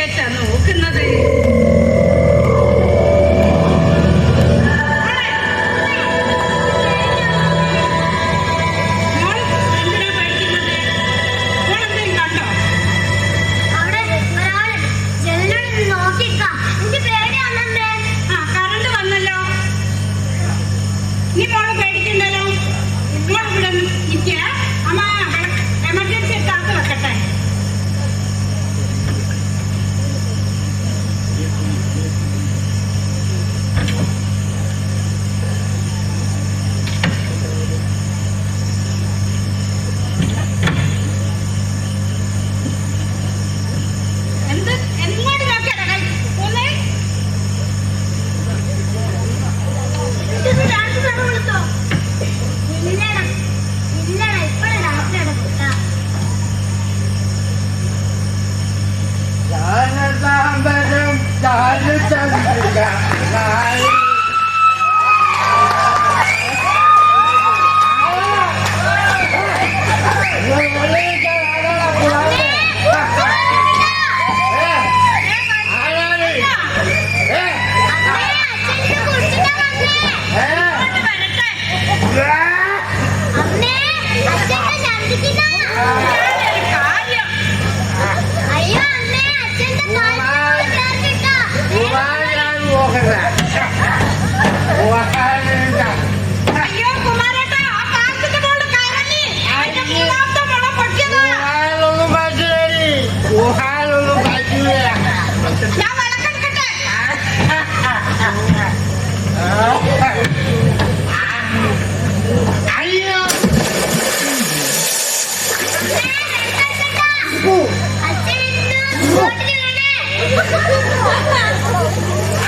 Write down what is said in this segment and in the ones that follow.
എവിടേക്കാ നോക്കുന്നത്?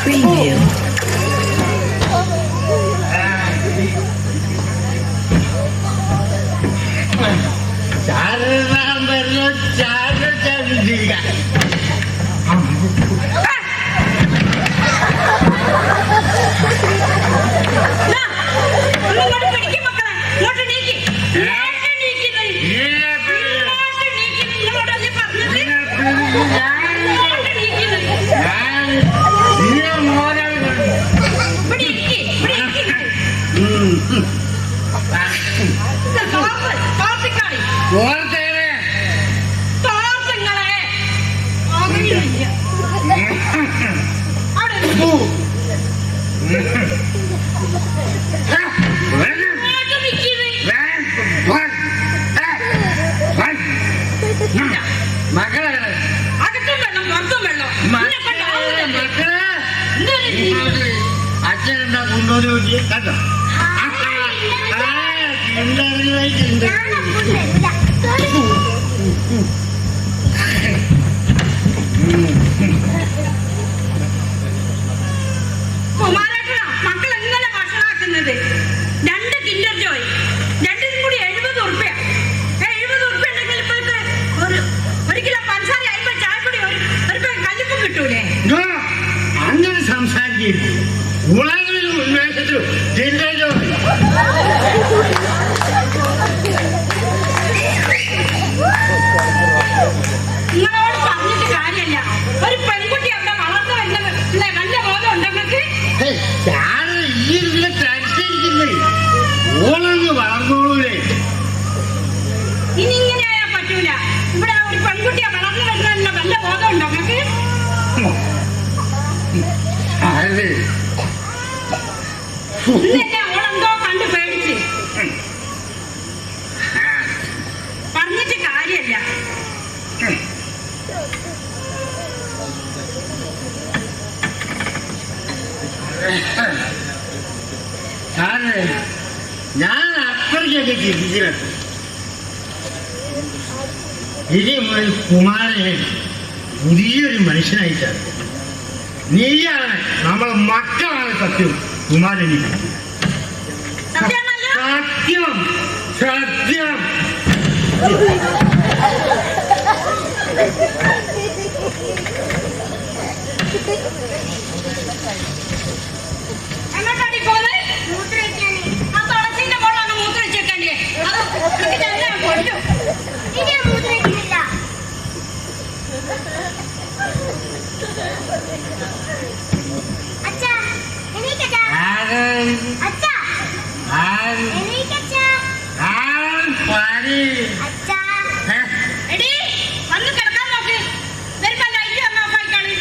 Preview. ഞാൻ അപ്പുറത്തേക്ക് തിരിച്ചിട്ട് ഇനി മുതൽ കുമാരനെ പുതിയൊരു മനുഷ്യനായിട്ടാണ്. നീയാണ് നമ്മളെ മക്കളാണ് സത്യം. കുമാരനി സത്യം സത്യം. അച്ഛാ എണീക്കച്ചാ അച്ഛാ എണീക്കച്ചാ അച്ഛാ എടീ വന്ന് കിടക്കാൻ നോക്ക് വരുമ്പോ ലൈറ്റ് വന്ന് ഓഫായിക്കാണ്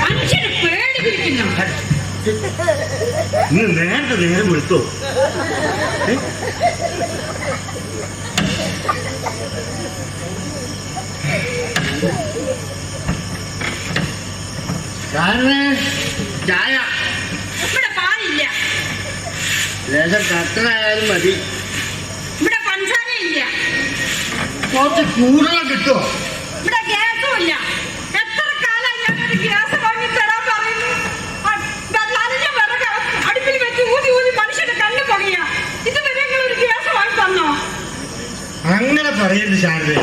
മനുഷ്യനെ പേടിപ്പിക്കുന്നു നീ നേരത്തെ നേരം വിളിച്ചോ ചായ ഇവിടെ പാലില്ല ലേശം കട്ടനായാലും മതി ഇവിടെ പഞ്ചാര ഇല്ല കുറച്ച് ചൂടുകൾ കിട്ടുമോ ഇവിടെ ഗ്യാസും ഇല്ല എത്ര കാലം ഞാനൊരു ഗ്യാസ് വാങ്ങി തരാൻ പറയുന്നു നനഞ്ഞ വിറക് അടുപ്പിൽ വെച്ച് ഊതി ഊതി മനുഷ്യന്റെ കണ്ണ് പൊങ്ങിയ ഇതുവരെ നിങ്ങൾ ഒരു ഗ്യാസ് വാങ്ങി തന്നോ അങ്ങനെ പറയരുത് ശാരദ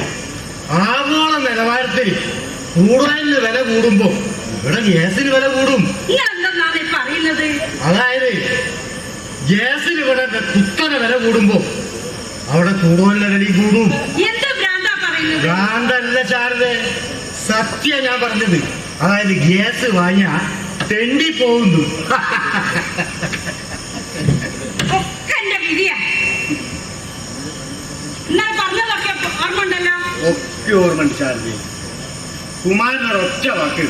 ആഗോള നിലവാരത്തിൽ കൂടുതലിന് വില കൂടുമ്പോ ഇവിടെ ഗ്യാസിന് വില കൂടും നിങ്ങൾ എന്തെന്നാണ് ഈ പറയുന്നത് അതായത് ഗ്യാസിന് ഇവിടെ കുത്തനെ വില കൂടുമ്പോ അവിടെ കൂടുതലിന് വില കൂടും എന്ത് ഭ്രാന്താ പറയുന്നത് ഭ്രാന്തല്ല ശാരദ സത്യ ഞാൻ പറഞ്ഞത് അതായത് ഗ്യാസ് വാങ്ങിയ തെണ്ടി പോകുന്നു ഒക്കെ എന്റെ വിധിയാ എന്നാൽ പറഞ്ഞതൊക്കെ ഓർമ്മ ഉണ്ടല്ലോ ഒക്കെ ഓർമ്മ ശാരദ കുമാരനൊരൊറ്റ വാക്ക്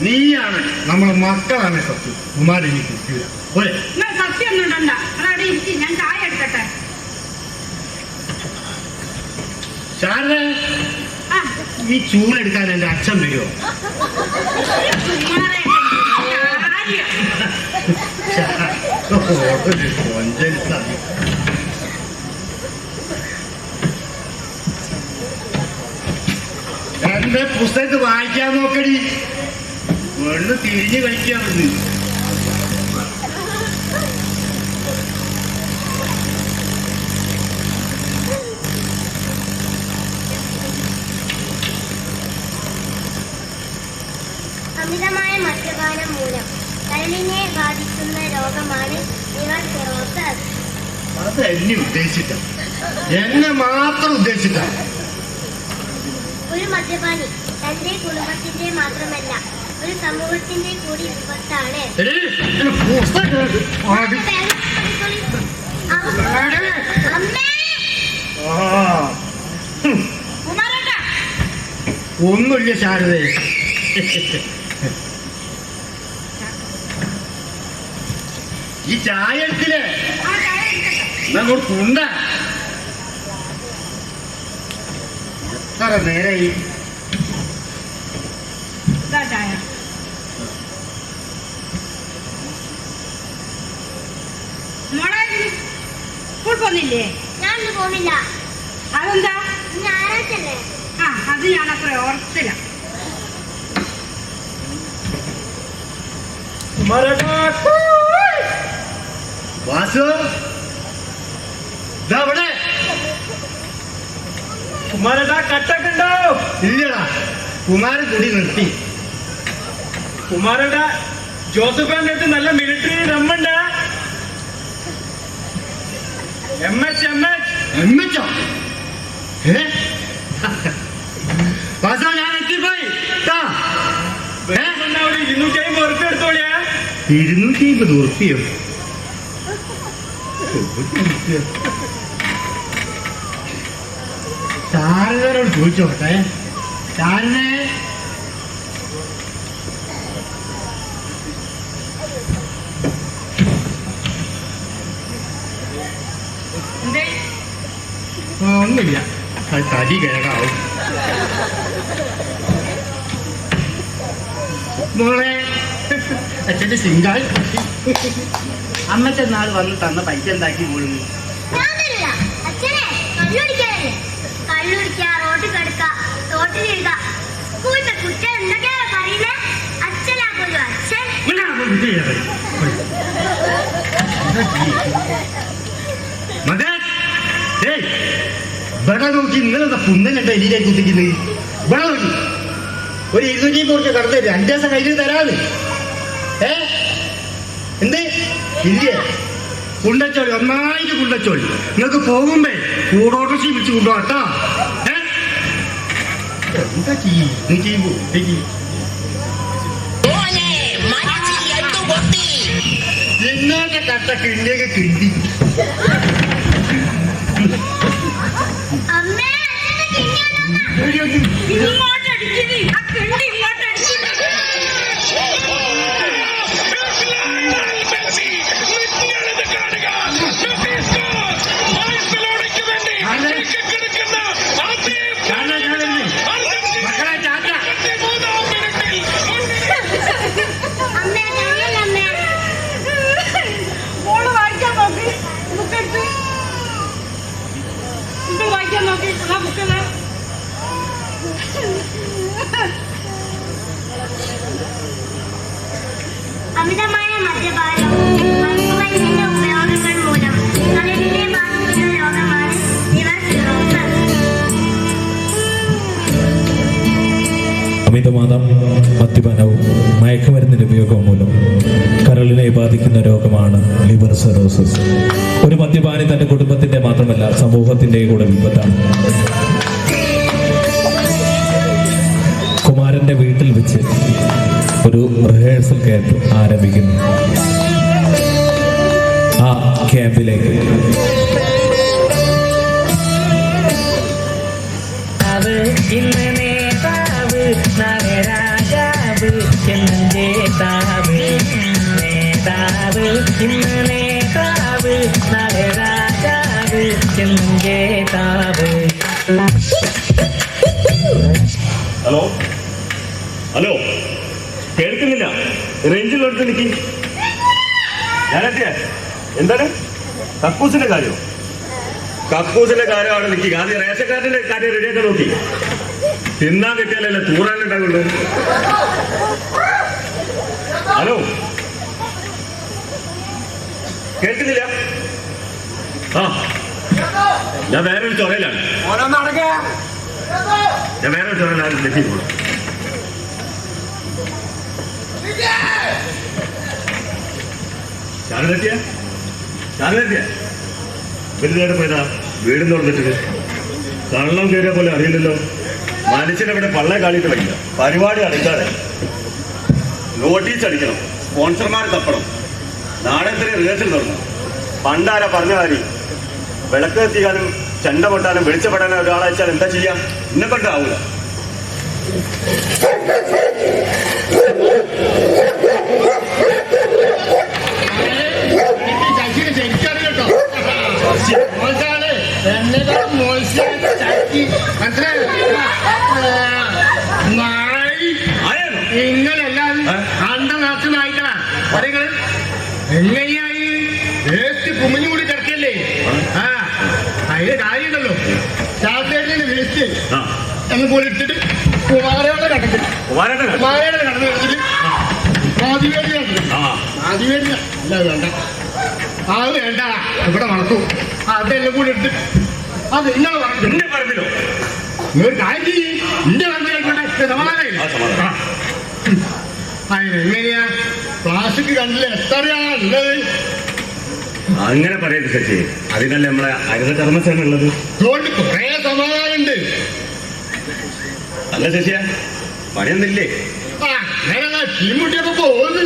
നീയാണ് നമ്മളെ മക്കളാണ് സത്യം കുമാരൻ ഇനി കുട്ടിയില്ല പോലെ നിങ്ങൾ സത്യം ഒന്നും ഉണ്ടണ്ട അവിടെ ഇരിക്കും ഞാൻ ചായ എടുക്കട്ടെ ശാരദ ആ ഈ ചൂലെടുക്കാൻ എന്റെ അച്ഛൻ വരുമോ കുമാരേ, കാര്യം. എന്റെ പുസ്തകത്ത് വായിക്കാൻ നോക്കടി വെള്ളു തിരിഞ്ഞ് കളിക്കാറുണ്ട് അമിതമായ മദ്യപാനം മൂലം കരളിനെ ബാധിക്കുന്ന രോഗമാണ് ലിവർ സിറോസിസ്. അത് എന്നെ ഉദ്ദേശിച്ചിട്ട എന്നെ മാത്രം ഉദ്ദേശിച്ചിട്ട ഒരു മദ്യപാനി തന്റെ കുടുംബത്തിന്റെ മാത്രമല്ല ഒരു സമൂഹത്തിന്റെ കൂടി വിപത്താണ്. അമ്മേ കുമാരേട്ടാ, ഒന്നുമില്ല ശാരദേ ഈ ചായ എടുത്തില്ലേ ആ ചായ എടുക്കട്ടെ. അങ്ങോട്ട് കൊണ്ട എത്ര നേരായി ഇതാ ചായ. മോളെ സ്കൂൾ പോന്നില്ലേ? ഞാൻ ഇന്ന് പോകുന്നില്ല. അതെന്താ? ഇന്ന് ഞായറാഴ്ചല്ലേ? ആ അത് ഞാൻ അത്ര ഓർത്തില്ല. വാസു ഇതവിടെ കുമാരേട്ടാ കട്ടൊക്കെ ഉണ്ടോ? ഇല്ലടാ കുമാരൻ കുടി നിർത്തി കുമാരേട്ടാ ജോസഫിന്റെ അടുത്ത് നല്ല മിലിറ്ററി ദമ്മുണ്ട്. എംഎച്ച് എമ്മിച്ചോ വാസു ഞാൻ എത്തിപ്പോയി ട്ടാ. 250 ഉറുപ്പ് എടുത്തോളിയാ. 250 ഉറുപ്പിയോ ചാരനോട് ചോദിച്ചോട്ടെ ചാരനെ എന്തേ? ഒന്നുമില്ല അത് തടി കേടാവും മോളെ അച്ഛന്റെ സിംഗാൾ അമ്മച്ചൻ നാൾ വന്ന് തന്ന പൈസ എന്താക്കി മോളിന്? ഞാൻ തരില്ല. അച്ഛനെ കള്ളുടിക്കാനല്ലേ? കള്ളുടിക്ക, റോട്ടിൽ കിടക്ക, തോട്ടിലിടുക, സ്കൂളിലെ കുറ്റം എന്തൊക്കെയാ പറയുന്നേ? അച്ഛനാ പോലും അച്ഛൻ. ഇവിടെ നോക്കി ഇന്നലെ പുന്നലുണ്ട് എലിയിലേക്ക് കുത്തിക്കുന്നത്. ഇവിടെ നോക്കി ഒരു 240 കടന്ന് 2 ദിവസം കയ്യിൽ തരാത്. എന്ത് ഇല്ലേ? കുണ്ടച്ചോളി, ഒന്നായിട്ട് കുണ്ടച്ചോളി. നിങ്ങൾക്ക് പോകുമ്പേ കൂടോട്ടശി വിളിച്ച് കൊണ്ടുപോട്ടോ. എന്താ ചെയ്യുമ്പോ ഇന്നത്തെ കട്ട കിണ്ടിയൊക്കെ കിണ്ടി. അമ്മേ, അച്ഛനെ കിട്ടിയാലോ? ഇങ്ങോട്ട് അടിക്കുന്നേ, ആ കിണ്ടി ഇങ്ങോട്ട് അടിക്കുന്നേ. അമ്മേ, കരയല്ലേ അമ്മേ? മോള് വായിക്കാൻ നോക്കി, ബുക്കെടുത്ത് ഇത് വായിക്കാൻ നോക്കി. ആ ബുക്കല്ലേ അമിതമായ മദ്യപാനവും മയക്കുമരുന്നിന്റെ ഉപയോഗങ്ങൾ മൂലം കരളിനെ ബാധിക്കുന്ന രോഗമാണ് ലിവർ സിറോസിസ്. അമിതമായ മദ്യപാനവും മയക്കുമരുന്നിന്റെ ഉപയോഗവും മൂലം കരളിനെ ബാധിക്കുന്ന രോഗമാണ് ലിവർ സിറോസിസ്. ഒരു മദ്യപാനി തന്റെ കുടുംബത്തിന്റെ മാത്രമല്ല സമൂഹത്തിന്റെ കൂടെ വിപത്താണ്. കുമാരന്റെ വീട്ടിൽ വെച്ച് ഒരു റിഹേഴ്സൽ ക്യാമ്പ് ആരംഭിക്കുന്നു. ആ ക്യാമ്പിലേക്ക് ഇന്ന് നേതാവ് നാളെ രാജാവ് എന്നും ജേതാവ്. നേതാവ് ഇന്ന് നേതാവ് നാളെ രാജാവ് എന്നും ജേതാവ്. ഹലോ ഹലോ, കേൾക്കുന്നില്ല? റേഞ്ചിലെടുത്ത് നിൽക്കി. ഞാനെത്തിയ എന്താണ് കക്കൂസിന്റെ കാര്യം? കക്കൂസിന്റെ കാര്യം അവിടെ നിൽക്കുക. ആദ്യം റേഷക്കാരന്റെ കാര്യം റെഡിയാക്കാൻ നോക്കി. തിന്നാൻ കിട്ടിയാലല്ലേ തൂറാനുണ്ടാവുള്ളൂ. ഹലോ, കേൾക്കുന്നില്ല? ആ, ഞാൻ വേറൊരു ചൊറയിലാണ്. ഞാൻ വേറൊരു ചൊറയിലാണ് ലഭിക്കുള്ളൂ. ചാനലെത്തിയ വലുതേടെ പോയതാ? വീടുന്ന് തുറന്നിട്ട് കള്ളം കയറിയ പോലെ അറിയില്ലല്ലോ. മനുഷ്യനെവിടെ പള്ളെ കാളിയിട്ട് വയ്യ. പരിപാടി അടിക്കാതെ നോട്ടീസ് അടിക്കണം, സ്പോൺസർമാർ തപ്പണം, നാടകത്തിന് റിഹേഴ്സൽ തുടങ്ങണം. പണ്ടാരാ പറഞ്ഞ കാര്യം, വിളക്ക് എത്തിക്കാനും ചെണ്ട പൊട്ടാനും വെളിച്ചപ്പെടാനും ഒരാളയച്ചാൽ എന്താ ചെയ്യാം? ഇന്നെ കൊണ്ടാവൂല. ഇങ്ങനെല്ലാതെ അണ്ടനാശം വായിക്കണ പറയുന്നത് എങ്ങനെയായി? വേസ്റ്റ് കുമിഞ്ഞു കൂടി കിടക്കല്ലേ? ആ, അതിന് കാര്യമുണ്ടല്ലോ. ചാത്തേടിന്റെ വേസ്റ്റ് എന്ന് പോലെ ഇട്ടിട്ട് കുമാരയുടെ കടത്തിൽ എടുത്തിട്ട് ആദിവേദി അല്ല വേണ്ട, അത് വേണ്ട, ഇവിടെ വളർത്തും. അതെല്ലാം കൂടി എടുത്തിട്ട് അത് നിങ്ങളെ പറഞ്ഞല്ലോ. നിങ്ങൾ കാര്യം ചെയ്യും. എന്റെ പറഞ്ഞായിക്കോട്ടെ, സമാധാനമില്ല. അതിനെങ്ങനെയാ പ്ലാസ്റ്റിക് കണ്ടില്ല എത്രയാണുള്ളത്? അങ്ങനെ പറയരുത് ശശി. അതിനല്ലേ നമ്മളെ ഹരിത കർമ്മസേന ഉള്ളത്. അതുകൊണ്ട് കുറെ സമാധാനമുണ്ട്. അല്ല ശശിയ, പണിയൊന്നില്ലേ? ആ, അങ്ങനെ ടീമുട്ടിയൊക്കെ പോകുന്നു.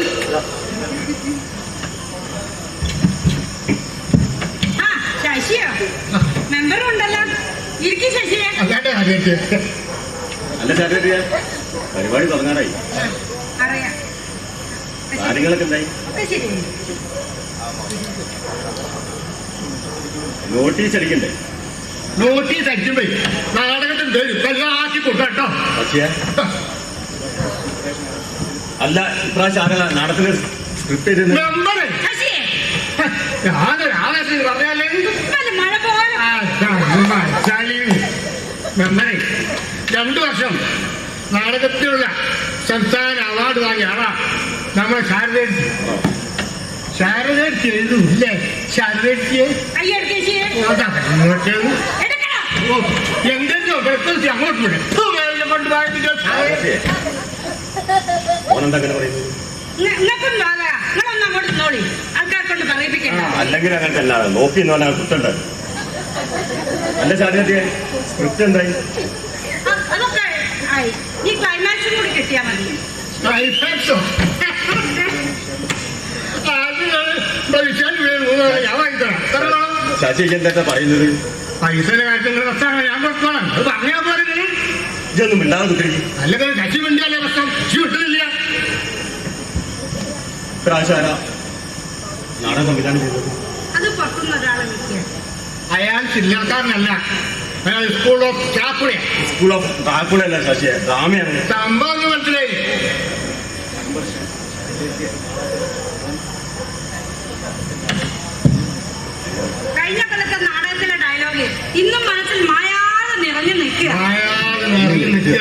ആ, ശശിയോ മെമ്പറും ഉണ്ടല്ലോ. ഇരിക്കും ശശിയെ. അല്ലാണ്ട് ആദ്യത്തെ അല്ല ശാരദ, പരിപാടി തുടങ്ങാറായി. അറിയാം, കാര്യങ്ങളൊക്കെ എന്തായി? ഒക്കെ ശരി. നോട്ടീസ് അടിക്കണ്ടേ? നോട്ടീസ് അടിക്കുമ്പോ നാടകത്തിൽ ആക്കി കൊടുക്കാം കേട്ടോ. ശശിയ, അല്ല ഇപ്രാവശ്യം ആരാ നാടകത്തിന് സ്ക്രിപ്റ്റ് ചെയ്തിരുന്നത്? മെമ്പറെ ശശിയെ, ഞാനൊരു ആവേശത്തിന് പറഞ്ഞാലേ വല്ല മഴ പോലെ മെമ്പറെ 2 വർഷം നാടകത്തിലുള്ള സംസ്ഥാന അവാർഡ് വാങ്ങിയ ആളാ നമ്മളെ ശാരദേച്ചി. ശാരദേച്ചി എഴുതൂല്ലേ? ശാരദേച്ചിയെ കയ്യെടുത്ത് ശശിയെ ഇങ്ങോട്ട് എടുക്കണം. എന്തെങ്കിലും പ്രത്യേകിച്ച് അങ്ങോട്ട് വിടും കൊണ്ടുപോയി ഓനെന്താ അങ്ങനെ പറയുന്നത്? നിങ്ങൾക്കും വാങ്ങാ, നിങ്ങളൊന്നും അങ്ങോട്ട് നോളി, ആൾക്കാരെ കൊണ്ട് പറയിപ്പിക്കണ്ട. അല്ലെങ്കിൽ അങ്ങനെ തന്നെ നോക്കി എന്ന് പറഞ്ഞാൽ കുത്തുണ്ട്. അല്ല ശാരദയെ സ്ക്രിപ്റ്റ് എന്തായി? അതൊക്കെ ആയി. ഈ ക്ലൈമാക്സും കൂടി കിട്ടിയാൽ മതി. ഞാൻ വാങ്ങിത്തരാം. ശശി എന്താ പറയുന്നത്? പൈസയുടെ കാര്യത്തിൽ പ്രശ്നമാണ്, ഞാൻ കൊടുത്തോളാം. അത് പറഞ്ഞാൽ പോലെ ഇതൊന്നും മിണ്ടാതെ കുത്തിരിക്കും. അല്ലെങ്കിൽ ശശി വേണ്ടിയല്ലേ പ്രശ്നം? ശശി വിട്ടില്ല. ഇപ്രാവശ്യം ആരാ നാടകം സംവിധാനം ചെയ്തത്? അത് പുറത്തുനിന്ന് ഒരാളെ വിളിക്കുക. അയാൾ ചില്ലക്കാരനല്ല, അയാൾ സ്കൂൾ ഓഫ് ചാപ്പുഴയാണ്. സ്കൂൾ ഓഫ് താക്കൂടല്ല ശശിയെ, ഡ്രാമയാണ്. സംഭവം ഒന്ന് മനസ്സിലായി. കഴിഞ്ഞ കൊല്ലത്തെ നാടകത്തിലെ ഡയലോഗ് ഇന്നും മനസ്സിൽ മായാതെ നിറഞ്ഞു നിൽക്കുക. അയാൾ നിറഞ്ഞു നിൽക്കുക.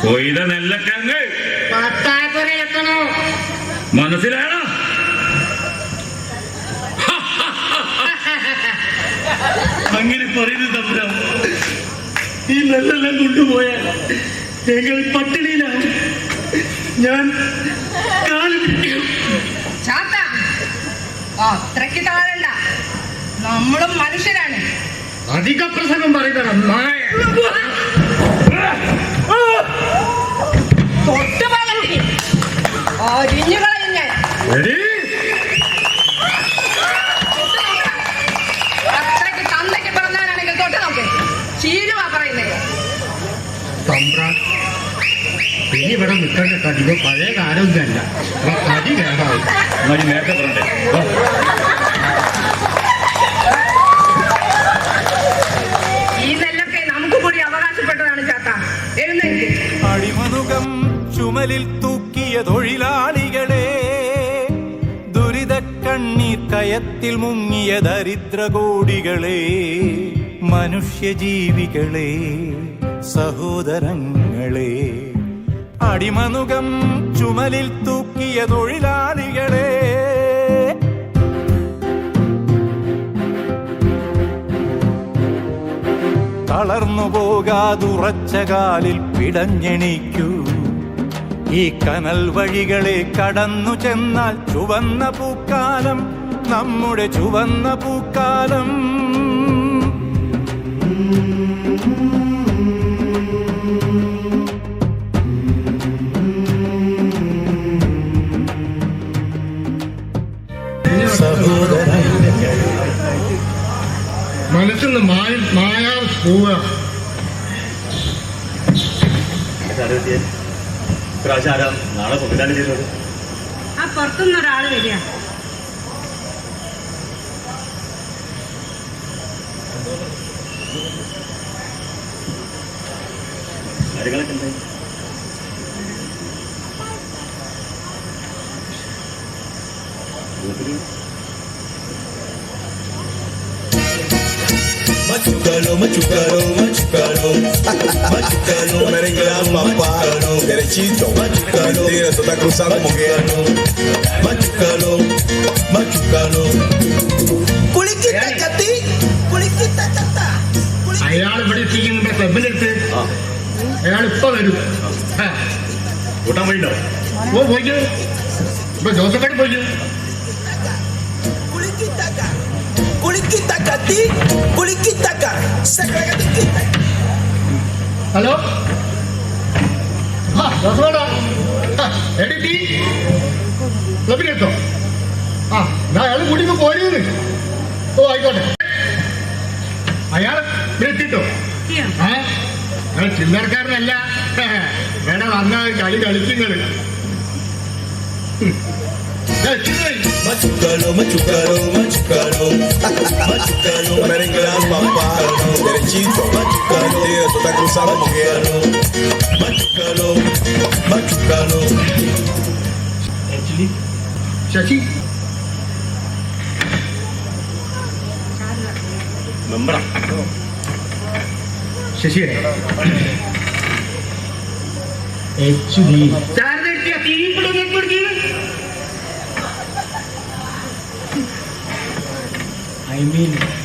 കൊയ്ത നെല്ലക്കങ്ങ് പത്തായപ്പുരയിലെത്തണോ? മനസ്സിലാണോ? അങ്ങനെ പറയുന്നത് തമ്മിലാ. ഈ നെല്ലെല്ലാം കൊണ്ടുപോയാൽ ഞങ്ങൾ പട്ടിണിയിലാണ്. ഞാൻ കാല് പിടിക്കും. ചാത്ത, അത്രയ്ക്ക് താഴണ്ട. നമ്മളും മനുഷ്യരാണ്. അധിക പ്രസംഗം പറയുന്ന നായ. തൊട്ട് വളർത്തി അരിഞ്ഞു കളയും ഞാൻ. അത്രയ്ക്ക് തന്തയ്ക്ക് പിറന്നാണെങ്കിൽ തൊട്ട് നോക്ക്. ചീരുവാ പറയുന്നത്. തമ്പ്രാൻ ഇനി ഇവിടെ നിൽക്കേണ്ട കടിവ് പഴയ കാലമൊന്നുമല്ല. കടി കേടാവും. നേരത്തെ പറഞ്ഞേ. ഈ നെല്ലൊക്കെ നമുക്ക് കൂടി അവകാശപ്പെട്ടതാണ് ചാത്ത. എഴുന്നേൽക്ക്. അടിമനുകം ചുമലിൽ തൂക്കിയ തൊഴിലാളികളെ, ദുരിത കണ്ണീർ കയത്തിൽ മുങ്ങിയ ദരിദ്രകോടികളെ, മനുഷ്യജീവികളെ, സഹോദരങ്ങളെ, അടിമനുകം ചുമലിൽ തൂക്കിയ തൊഴിലാളികളെ തളർന്നു പോകാതുറച്ച കാലിൽ പിടഞ്ഞെണീക്കൂ. ഈ കനൽ വഴികളെ കടന്നു ചെന്നാൽ ചുവന്ന പൂക്കാലം, നമ്മുടെ ചുവന്ന പൂക്കാലം. മനസ്സിന്ന് മായാ പോവുക. നാളെ സംവിധാനം ചെയ്തത് ആ പുറത്തുനിന്ന് ഒരാൾ വരിക. കാര്യങ്ങളൊക്കെ എന്തായി? Machucalo, machucalo, machucalo, machucalo, merengue papalo, derechito, machucalo, tira, se está cruzando moqueano, machucalo, machucalo. Culiquita cati, culiquita tata. അയാൾ ഇവിടെ എത്തിക്കുന്നുണ്ട് ക്ലബിലെടുത്ത്. അയാൾ ഇപ്പൊ വരും. കൂട്ടാൻ വഴിയുണ്ടോ? ഓ പോയിക്കോ. ഇപ്പൊ ജോസഫായിട്ട് പോയിക്കോ. ഹലോ, ജോസഫാടാ. എഡിറ്റി ക്ലബിലെടുത്തോ? അയാൾ കൂടി പോരുന്ന്. ഓ ആയിക്കോട്ടെ. അയാൾ ഇവിടെ എത്തിട്ടോ? അയാൾ ചില്ലറക്കാരനല്ല. വേണേ വന്ന കളി കളിക്കുന്നത്. Machucalo, machucalo, machucalo, machucalo, merengue papalo, derechito, machucalo, tira, se está cruzando moqueano, machucalo, machucalo. Sasi മെമ്പറാ ശശിയെ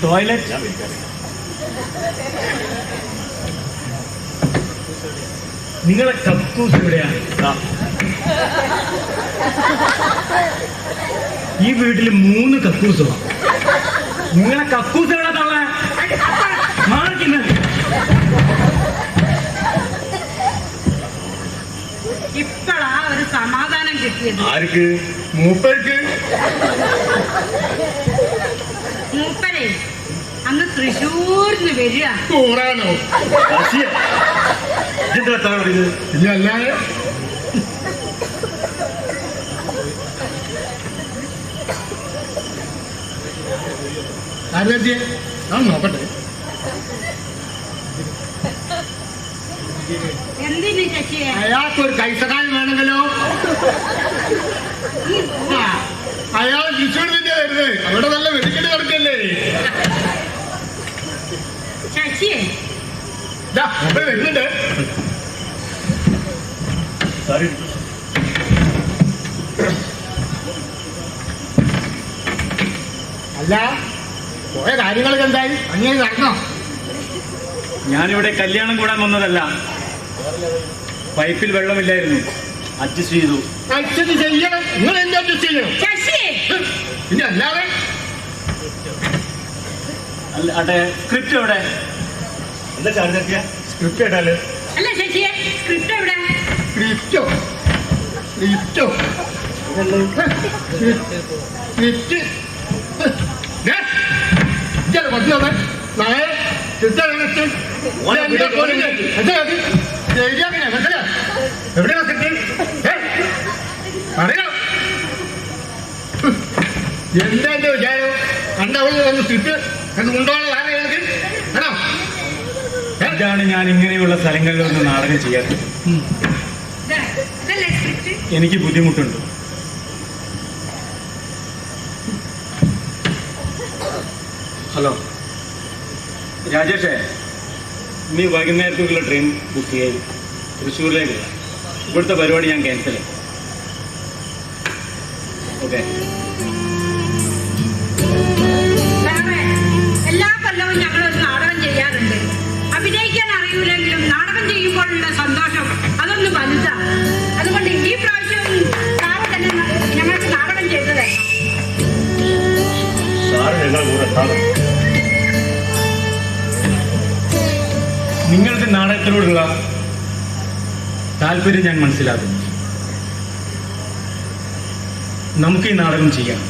ടോയ്ലറ്റ്. നിങ്ങളെ കക്കൂസ് എവിടെയാണ്? ഈ വീട്ടിൽ 3 കക്കൂസോ? നിങ്ങളെ കക്കൂസ് എവിടെ തള്ള മാറിക്കുന്നത്? ഇപ്പളാ ഒരു സമാധാനം കിട്ടിയത്. ആർക്ക്? മൂപ്പർക്ക്. മൂപ്പരെ അന്ന് തൃശ്ശൂരിന്ന് വരിക. കൂറാനോ? ഇല്ല അല്ലാതെ. ആരെത്തിയെ? ഞാൻ നോക്കട്ടെ. എന്തിനു ശശിയെ? അയാൾക്കൊരു കൈസഹായം വേണമെങ്കിലോ? അയാൾ തൃശ്ശൂർ തന്നെ വരുന്നത്. അവിടെ നല്ല വെടിക്കെട്ട് കിടക്കല്ലേ? ശശിയെ വരുന്നുണ്ട്. അല്ല, പോയ കാര്യങ്ങളൊക്കെ എന്തായി? അങ്ങനെ നടന്നോ? ഞാനിവിടെ കല്യാണം കൂടാൻ വന്നതല്ല. പൈപ്പിൽ വെള്ളമില്ലായിരുന്നു, അഡ്ജസ്റ്റ് ചെയ്തു. അഡ്ജസ്റ്റ് ചെയ്യണം. നിങ്ങൾ എന്ത് അഡ്ജസ്റ്റ് ചെയ്യണം? പിന്നെ അല്ലാതെ അട്ടെ, സ്ക്രിപ്റ്റ് എവിടെ? എന്താ ചാർജ്? സ്ക്രിപ്റ്റ് ഇടാല്. അല്ല ശശിയെ, സ്ക്രിപ്റ്റ് എവിടെ? സ്ക്രിപ്റ്റോ? സ്ക്രിപ്റ്റോ? സ്ക്രിപ്റ്റ് പറ്റുന്നവൻ നാളെ എവിടെയാ അറിയാം. എന്താ എന്റെ വിചാരം? കണ്ടവള് വന്ന് സ്ക്രിപ്റ്റ് എന്ന് കൊണ്ടുപോകാനുള്ള ആരെയാണ്? ആണോ? ഇതാണ് ഞാൻ ഇങ്ങനെയുള്ള സ്ഥലങ്ങളിലൊന്നും നാടകം ചെയ്യാറ്. ഇതല്ലേ സ്ക്രിപ്റ്റ്? എനിക്ക് ബുദ്ധിമുട്ടുണ്ട്. ഹലോ രാജേഷേ, നീ വൈകുന്നേരത്തേക്കുള്ള ട്രെയിൻ ബുക്ക് ചെയ്ത് തൃശ്ശൂരിലേക്കുള്ള ഇവിടുത്തെ പരിപാടി ഞാൻ ക്യാൻസൽ ചെയ്യും. ഓക്കെ. സാറേ, എല്ലാ കൊല്ലവും ഞങ്ങളൊരു നാടകം ചെയ്യാറുണ്ട്. അഭിനയിക്കാൻ അറിയില്ലെങ്കിലും നാടകം ചെയ്യുമ്പോഴുള്ള സന്തോഷം അതൊന്ന് വലുതാ. അതുകൊണ്ട് ഈ പ്രാവശ്യം സാറ് തന്നെ ഞങ്ങൾക്ക് നാടകം ചെയ്തു തരണം. സാറ് ഞങ്ങൾ കൂടെ എത്താതെ. നിങ്ങൾക്ക് നാടകത്തിനോടുള്ള താല്പര്യം ഞാൻ മനസ്സിലാക്കുന്നു. നമുക്ക് ഈ നാടകം ചെയ്യാം.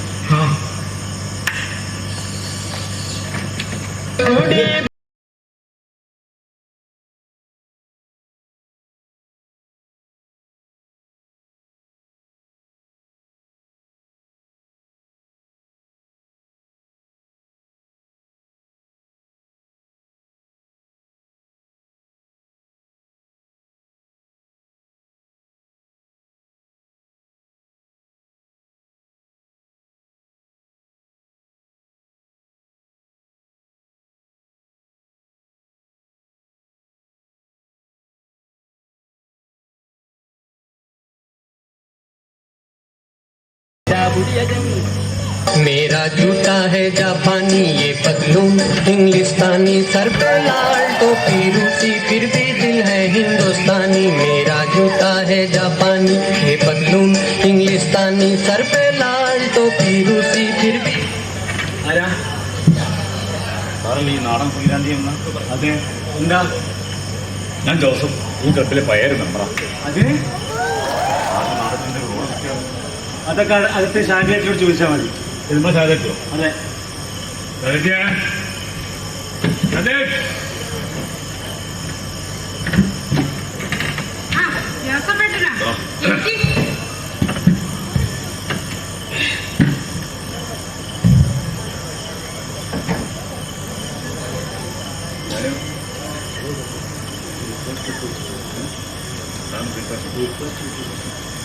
मेरा जूता है जापानी, ये पतलून इंग्लिस्तानी, सर पे लाल टोपी रूसी, फिर भी दिल है हिंदुस्तानी। मेरा जूता है जापानी, ये पतलून इंग्लिस्तानी, सर पे लाल टोपी रूसी, फिर भी. ആരാ സാറല്ലേ ഈ നാടൻ ശ്രീരാന്തി എന്ന? അതെ. എന്താ? ഞാൻ ജോസഫ്, ഈ ക്ലബിലെ പയർ മെമ്പറാ. അതെ. നാടകത്തിന്റെ റോൾ ഒക്കെയാണ്. അതൊക്കെ അടുത്ത ശാഖയോട് ചോദിച്ചാൽ മതി. സിനിമ സാധിച്ചോ? അതെ. ആ, രസപ്പെട്ടതാ. ചേച്ചി,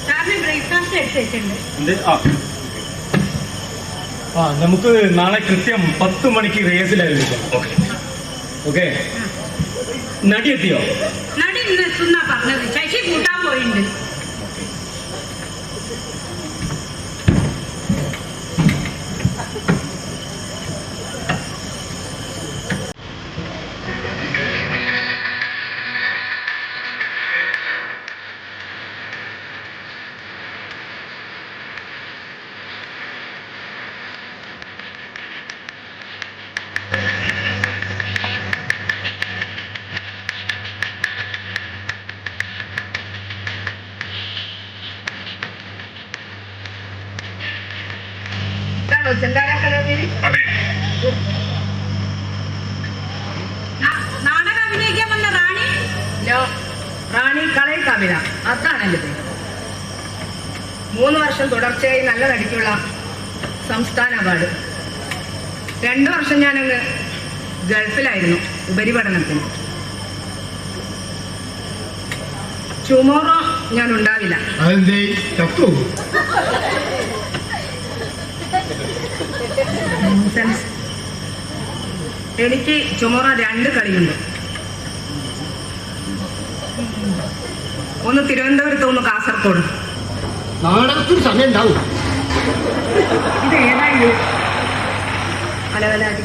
സാറിന് ബ്രേക്ക്ഫാസ്റ്റ് എടുത്തിട്ടുണ്ട്. എന്ത്? നമുക്ക് നാളെ കൃത്യം 10 മണിക്ക് റിഹേഴ്സലായിരിക്കും. ഓക്കെ. നടി എത്തിയോ? നടി ഇന്ന് എത്തുന്നാ പറഞ്ഞത്. ശശി കൂട്ടാൻ പോയിട്ടുണ്ട്. നാടകം അഭിനയിക്കാൻ വന്ന റാണി? റാണി കളയിൽ കവിത, അതാണ് എൻ്റെ പേര്. 3 വർഷം തുടർച്ചയായി നല്ല നടിക്കുള്ള സംസ്ഥാന അവാർഡ്. 2 വർഷം ഞാനങ്ങ് ഗൾഫിലായിരുന്നു ഉപരിപഠനത്തിന്. ടുമോറോ ഞാൻ ഉണ്ടാവില്ല. എനിക്ക് ടുമോറോ 2 കളിയുണ്ട്. ഒന്ന് തിരുവനന്തപുരത്ത്, ഒന്ന് കാസർഗോഡ്. നാടകത്തിന് സമയം ഉണ്ടാവും. ഇത് ഏതായി അലവലാതി?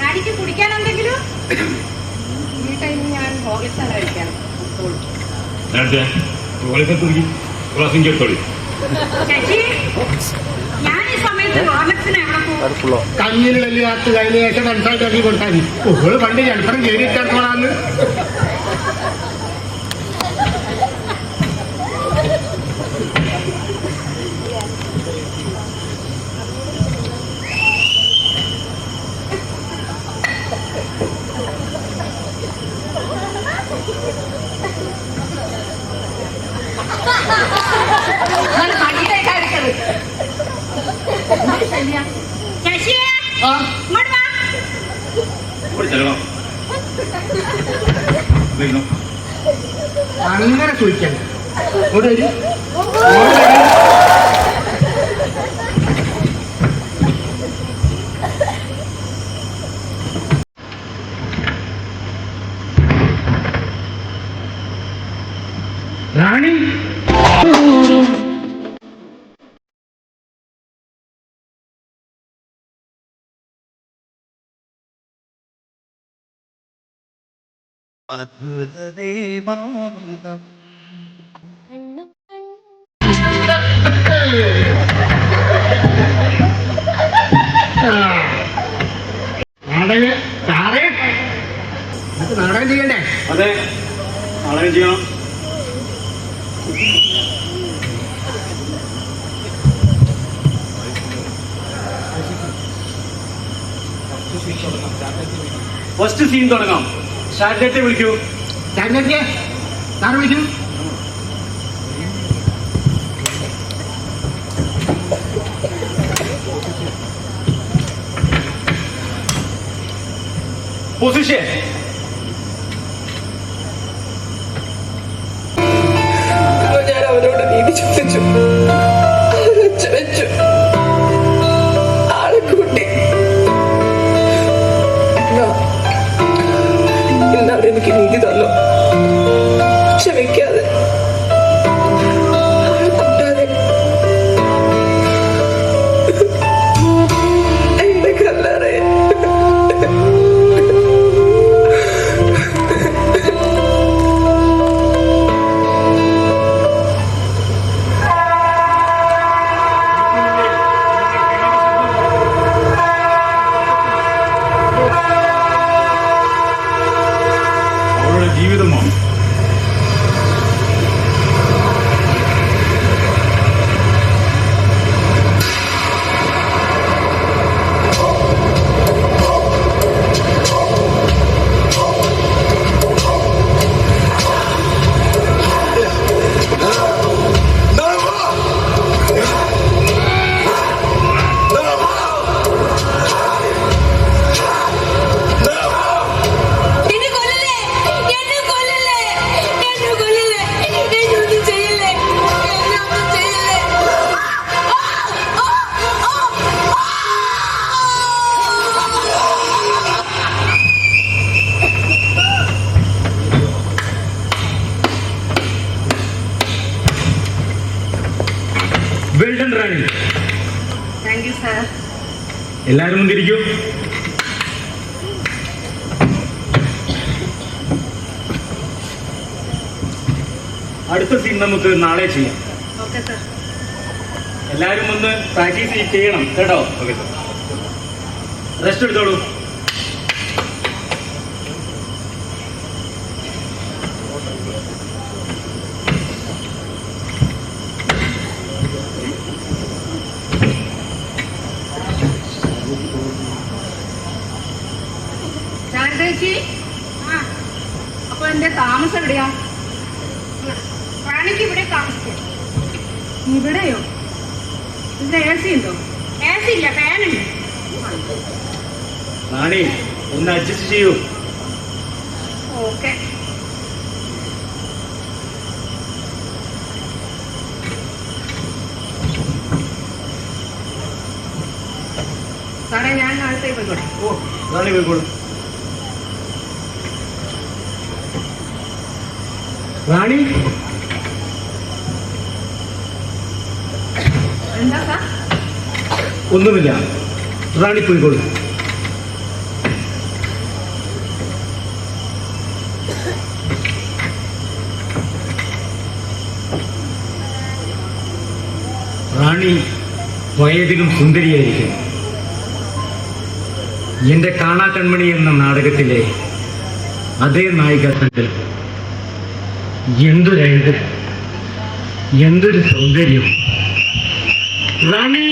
റാണിക്ക് കുടിക്കാൻ എന്തെങ്കിലും? ഈ ടൈമിൽ ഞാൻ ഹോർലിക്സാണ് കഴിക്കാൻ. ശശി, ഞാൻ ഈ സമയത്ത് ഹോർലിക്സിന് എവിടെ പോകും? കഞ്ഞിന് വലിയ കാത്ത് കഴിഞ്ഞ ശേഷം മനസ്സിലാക്കി കൊടുത്താൽ മതി. ഓള് പണ്ട് ജലപ്പുറം കയറിയിട്ടാണ്. ശശിയെ, ഇങ്ങോട്ട് വാ. അങ്ങനെ ചോദിക്കണ്ട. ഇവിടെ വരൂ. റാണി നാടകം ചെയ്യണ്ടേ? അതെ, നാടകം ചെയ്യണം. ഫസ്റ്റ് സീൻ തുടങ്ങാം. ഷാജത്തെ വിളിക്കൂ. സാറ് വിളിക്കൂ. പൊസിഷൻ. ഞാൻ അവരോട് നീതി ചോദിച്ചു, വെച്ചു ആളെ കൂട്ടി. ഇന്നവരെനിക്ക് നീതി തന്നു. ക്ഷമിക്കാതെ ആളെ കൂട്ടാതെ എന്റെ കല്ലറയെ അവളുടെ ജീവിതമാണ്. Well done Rani. Thank you sir. എല്ലാവരും മുന്തിരിക്കൂ. അടുത്ത സീൻ നമുക്ക് നാളെ ചെയ്യാം. Okay sir. എല്ലാവരും ഒന്ന് പ്രാക്ടീസ് ചെയ്യണം കേട്ടോ. റെസ്റ്റ് എടുത്തോളൂ. ശാരദേച്ചി, അപ്പൊ എന്റെ താമസം എവിടെയാ? റാണിക്ക് ഇവിടെ താമസിക്കാം. ഇവിടെയോ? ഇവിടെ എ സി ഉണ്ടോ? എ സി ഇല്ല, ഫാനുണ്ട്. റാണി ഒന്ന് അഡ്ജസ്റ്റ് ചെയ്യൂ. ഓക്കെ. സാറേ, ഞാൻ നാളത്തേക്ക് പോയിക്കോട്ടെ. ഓ, റാണി പോയിക്കോളൂ. റാണി, എന്താ സാർ? ഒന്നുമില്ല. റാണി പോയിക്കോളൂ. റാണി വയതിലും സുന്ദരിയായിരിക്കും. എന്റെ കാണാ കൺമണി എന്ന നാടകത്തിലെ അതേ നായിക സങ്കല്പം. എന്തൊരഴക്, എന്തൊരു സൗന്ദര്യം. റാണി,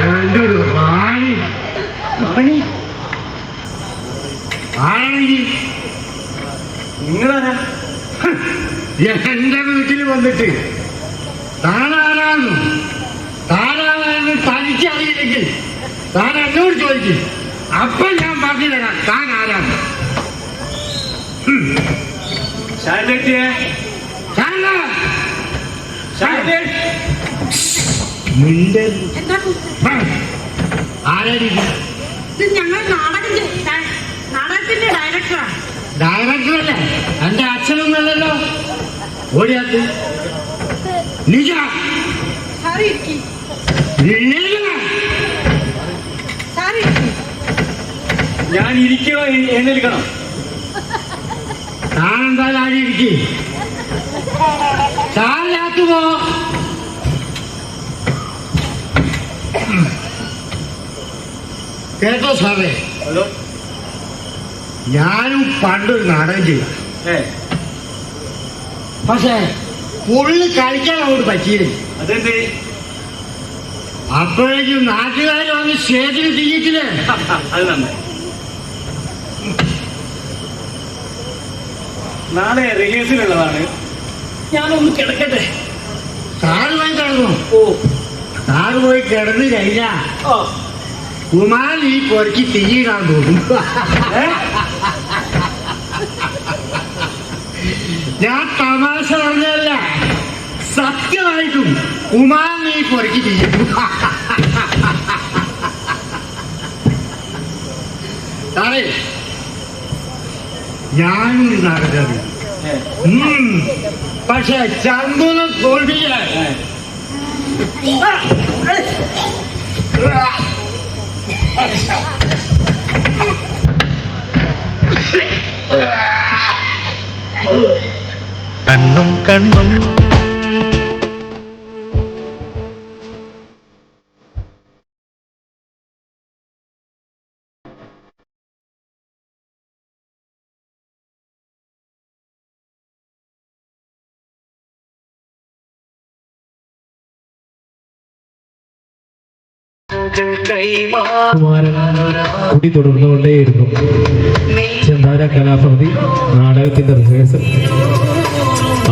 എന്തൊരു റാണി. താനാരാ? എന്റെ വീട്ടിൽ വന്നിട്ട് താനാരാന്ന് തനിക്കറിയില്ലെങ്കിൽ താൻ എന്നോട് ചോദിക്കും. അപ്പൊ ഞാൻ പറഞ്ഞു തരാം താൻ ആരാണ്. ഇത് ഞങ്ങൾ നാടകത്തിന്റെ ഡയറക്ടറാണ്. ഡയറക്ടറല്ലേ? എന്റെ അച്ഛനൊന്നല്ലല്ലോ. ഓടിയാക്ക് നിജ സാറി ഞാൻ ഇരിക്കോ എഴുന്നേൽക്കണം? താനെന്താ ആടി ഇരിക്കും. സാറിനകത്ത് പോ. കേട്ടോ സാറേ, ഞാനും പണ്ടൊരു നാടകം ചെയ്തു. പക്ഷേ പുള്ളി കളിക്കാൻ അങ്ങോട്ട് പറ്റിയില്ല. അതെന്തേ? അപ്പോഴേക്കും നാട്ടുകാർ വന്ന് സ്റ്റേജിൽ തീയിട്ടില്ലേ. അത് നന്നായി. നാളെ റിഹേഴ്സലുള്ളതാണ്. ഞാനൊന്ന് കിടക്കട്ടെ. സാറ് പോയി കിടന്നു. സാറ് പോയി കിടന്നു കഴിഞ്ഞാ കുമാർ ഈ പൊറക്കി തീയിടാൻ തോന്നും. ഞാൻ തമാശ പറഞ്ഞല്ല, സത്യമായിട്ടും കുമാർ ഈ പൊറക്കി തീയിടും. സാറേ, ഞാനൊരു നാടകം. പക്ഷെ ചന്ദനം തോൽപ്പിക്കാൻ കണ്ണും കണ്ണും കുമാരൻ കുടി തുടർന്നുകൊണ്ടേയിരുന്നു. ചെന്താര കലാസമിതി നാടകത്തിന്റെ റിഹേഴ്സൽ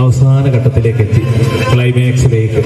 അവസാന ഘട്ടത്തിലേക്ക് എത്തി, ക്ലൈമാക്സിലേക്ക്.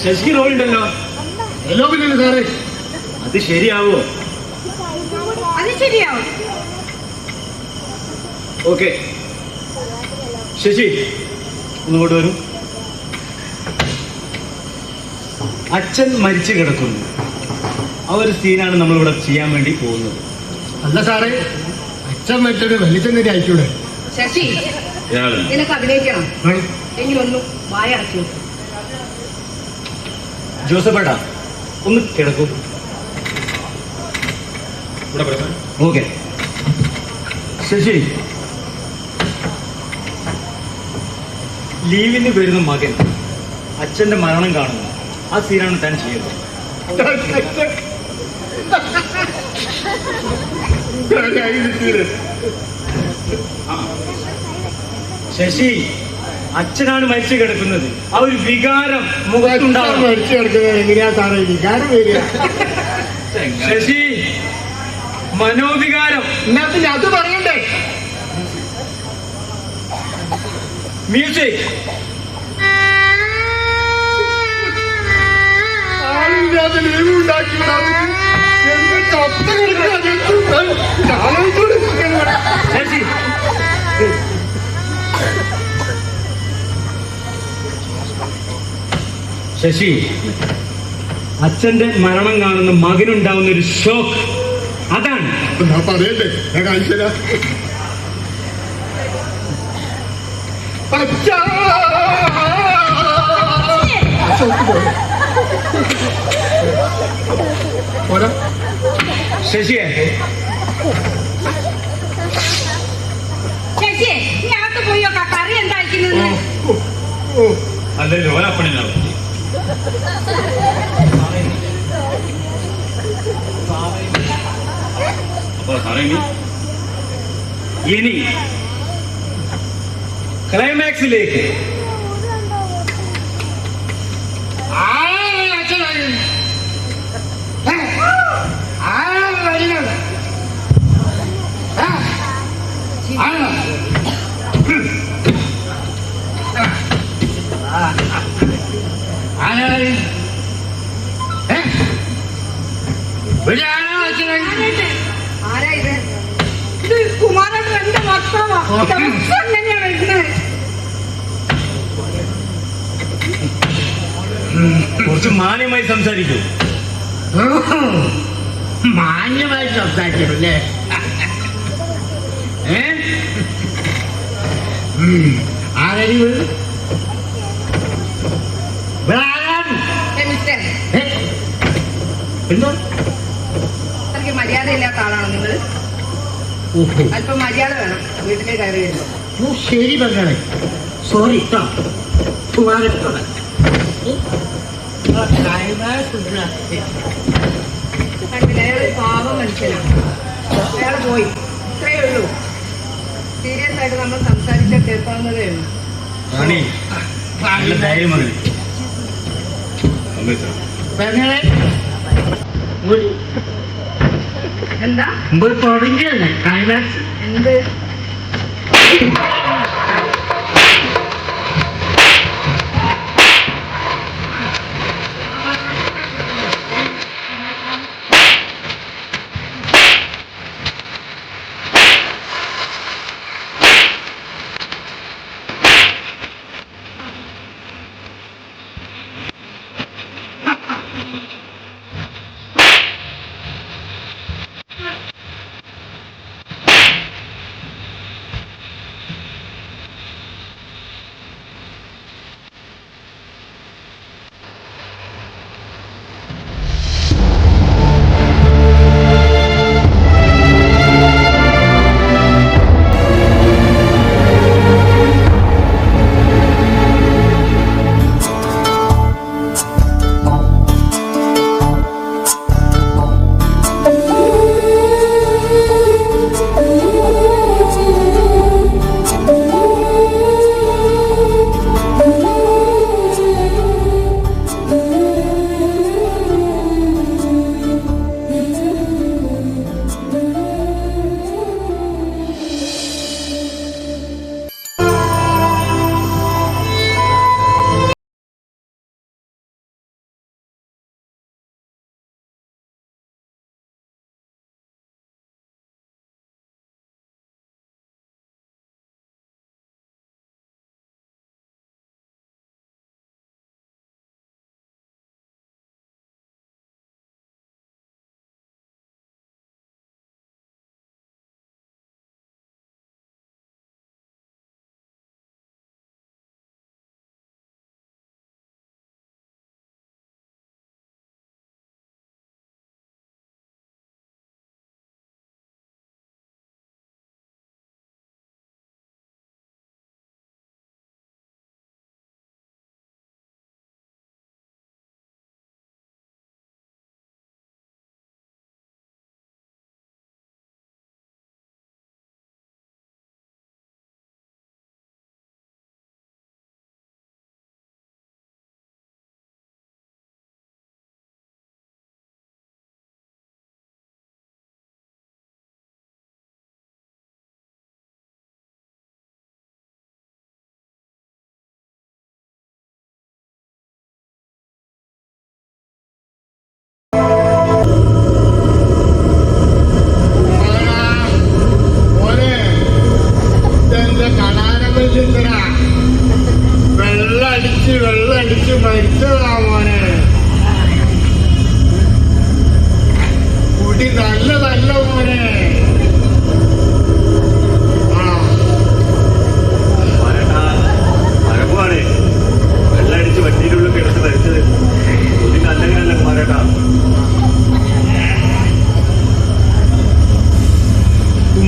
ശശിക്ക് റോളുണ്ടല്ലോ. സാറേ, അത് ശരിയാവോ? അത് ശരിയാവും. ഓക്കെ, ശശി ഒന്നുകൂടെ വരും. അച്ഛൻ മരിച്ചു കിടക്കുന്നു. ആ ഒരു സീനാണ് നമ്മളിവിടെ ചെയ്യാൻ വേണ്ടി പോകുന്നത്. അല്ല സാറേ, അച്ഛൻ മറ്റൊരു വലിച്ചെന്നിട്ട് അയച്ചൂടെ? ശശി, നിനക്ക് അഭിനയിക്കണം എങ്കിലൊന്നും വായ അടച്ചു. ജോസഫേട്ടാ, ഒന്ന് കിടക്കൂ. ഓക്കെ. ശശി, ലീവിന് വരുന്ന മകൻ അച്ഛന്റെ മരണം കാണുന്നു. ആ സീനാണ് താൻ ചെയ്യുന്നത്. ശശി, അച്ഛനാണ് മരിച്ചു കിടക്കുന്നത്. ആ ഒരു വികാരം മുഖത്തുണ്ടാവും. മരിച്ചു കിടക്കുന്നത് എങ്ങനെയാ സാറേ വികാരം വരിക? ശശി, മനോവികാരം. എന്നാ പിന്നെ അത് പറയണ്ടേ? മ്യൂസിക്. ആളില്ലാതെ ലീവ് ഉണ്ടാക്കി ശശി, ശശി, അച്ഛന്റെ മരണം കാണുന്ന മകനുണ്ടാവുന്ന ഒരു ഷോക്ക്, അതാണ്. പറയണ്ടേ? ഞാൻ കാണിച്ചു തരാം. ശശിയെ ചേച്ചിയെ നീ അകത്ത് പോയി നോക്കാം കറി എന്താ അയക്കുന്നത്. അല്ലല്ലോ ഓലപ്പണിനാണ്. അപ്പൊ സാറേ ഇനി ക്ലൈമാക്സിലേക്ക് ആരാ ഇത്? ഇത് കുമാരൻ എന്റെ മക്കളാ. ദിവസം എങ്ങനെയാണ് വരുന്നത്? കുറച്ച് മാന്യമായി സംസാരിക്കൂ. മാന്യമായി സംസാരിക്കണല്ലേ? ആരടി മിസ്റ്റർ എന്തോ അത്രയ്ക്ക് മര്യാദയില്ലാത്ത ആളാണോ നിങ്ങൾ? അല്പം മര്യാദ വേണം വീട്ടിലേക്ക് കയറി വരുമ്പോൾ. ശരി പറഞ്ഞേ. സോറി കേട്ടോ. കണ്ടില്ല, അയാൾ ഒരു പാവം മനുഷ്യനാണ്. അയാൾ പോയി, ഇത്രയേ ഉള്ളൂ. സീരിയസ് ആയിട്ട് നമ്മൾ സംസാരിച്ചാൽ കേൾക്കാവുന്നതേ ഉള്ളൂ. റാണി നല്ല ധൈര്യം മതി. എന്താ തുടങ്ങിയല്ലേ ക്ലൈമാക്സ്? എന്ത്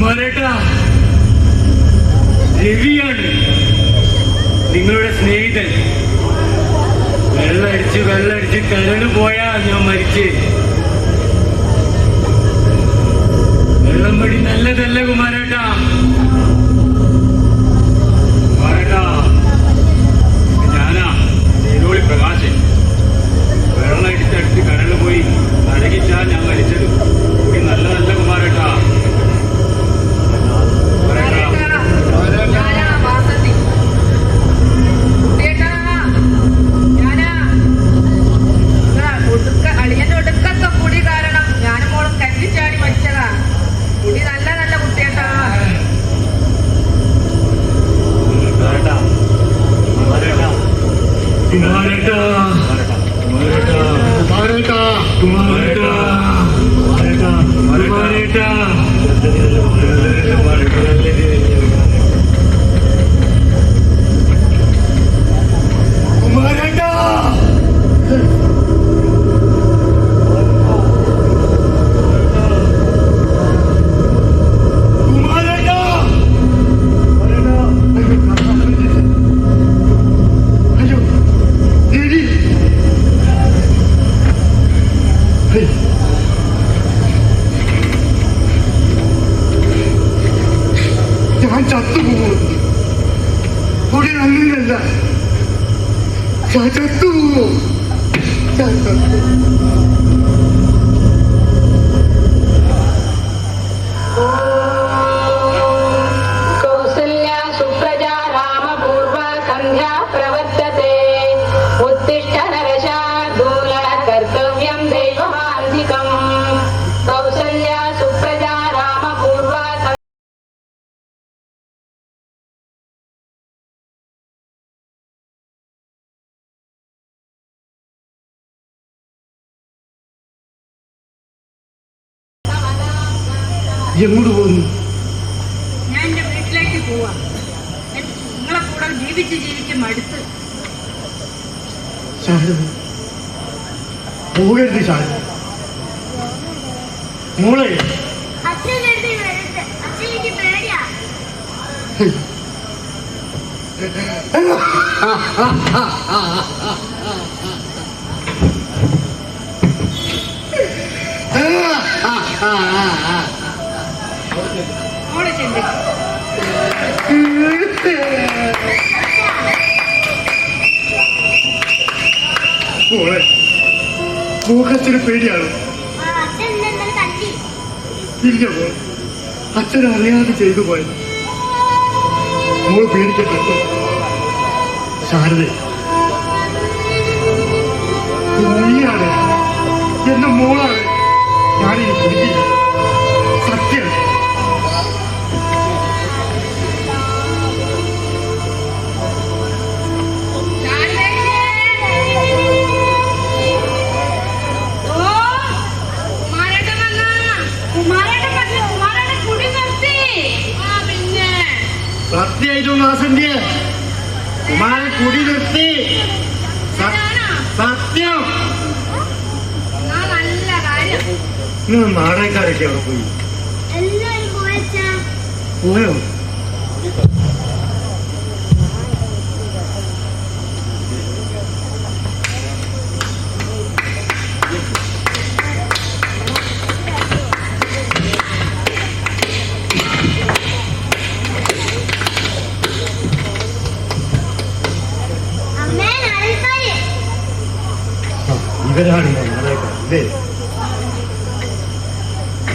കുമാരേട്ടാ, രവിയാണ് നിങ്ങളുടെ സ്നേഹിതൻ. വെള്ളടിച്ച് കരണ് പോയാ ഞാൻ മരിച്ച്. വെള്ളം പടി നല്ലതല്ല കുമാരേട്ടാ. കുമാരേട്ടാ, ഞാനാ നീരോളി പ്രകാശൻ. വെള്ളം അടിച്ചടിച്ച് കരണ് പോയി അരകിച്ചാ ഞാൻ മരിച്ചത്. കുടി നല്ലതല്ല കുമാരേട്ടാ. ഞാനാ വാസന്തി. കുട്ടിയേട്ടാ, ഞാനാ അളിയന്റെ ഒടുക്കത്തെ കുടി കാരണം ഞാനും മോളും കല്ലിച്ചാടി മരിച്ചതാ. കുടി നല്ലതല്ല കുട്ടിയേട്ടാ. ഞാൻ ചത്തുപോകും. കുടി നല്ലതല്ല. ഞാൻ ചത്തുപോകും. कौसल्या सुप्रजा रामपूर्वा सन्ध्या प्रवर्तते. उत्तिष्ठ नरशार्दूल कर्तव्यं दैवमान्तिकम्. कौसल्या सुप्रजा रामपूर्वा എങ്ങോട്ട് പോകുന്നു? ഞാൻ എന്റെ വീട്ടിലേക്ക് പോവാ. നിങ്ങളെ കൂടെ ജീവിച്ച് മടുത്ത്. ശാരദ, പോകരുത് ശാരദ. മോളെ, അച്ഛൻ്റെ അടുത്ത് വരട്ടെ. അച്ഛൻ എനിക്ക് പേടിയാ. മോളെ ചെല്ലു. മോളെ, മോക്കച്ഛന് പേടിയാണ്. അച്ഛൻ എന്നെ തട്ടി. ഇല്ല മോൾ, അച്ഛൻ അറിയാതെ ചെയ്തു പോയത്. മോള് പേടിക്കട്ടെ. ശാരദ, നീയാണ് എന്റെ മോളാണ്. ഞാനിനി കുടിക്കില്ല. സത്യം. സത്യമായിട്ടും വാസന്തിയെ കുമാരൻ കുടി നിർത്തി. സത്യം. നല്ല കാര്യം. നിങ്ങൾ നാടകക്കാരൊക്കെ അവിടെ പോയി എല്ലാവരും പോയച്ചാ. പോയോ? അമ്മേ, നാടകക്കാര്. ഇവരാണ് നാടകക്കാർ അല്ലേ?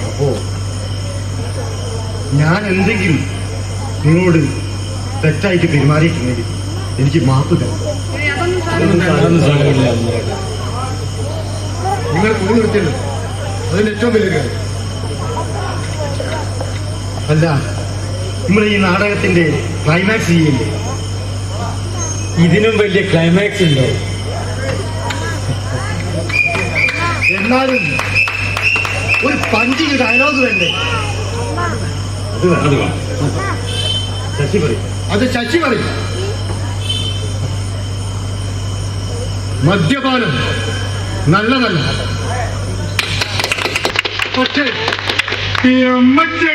അപ്പോ ഞാൻ എന്തെങ്കിലും നിങ്ങളോട് തെറ്റായിട്ട് പെരുമാറിയിട്ടുണ്ടെങ്കിൽ എനിക്ക് മാപ്പ് തരണം. നിങ്ങൾ കുടി നിർത്തിയല്ലോ, അതിന് ഏറ്റവും വലിയ കാര്യം. അല്ല, നമ്മൾ ഈ നാടകത്തിന്റെ ക്ലൈമാക്സ് ചെയ്യില്ലേ? ഇതിനും വലിയ ക്ലൈമാക്സ് ഉണ്ടോ? എന്നാലും ഒരു പഞ്ചിന് ഡയലോഗ് വേണ്ടേ? അത് വേണം. ശശി പറയും. അത് ശശി പറയും. മദ്യപാനം നല്ലതല്ല, പക്ഷേ ഈ അമ്മച്ചേ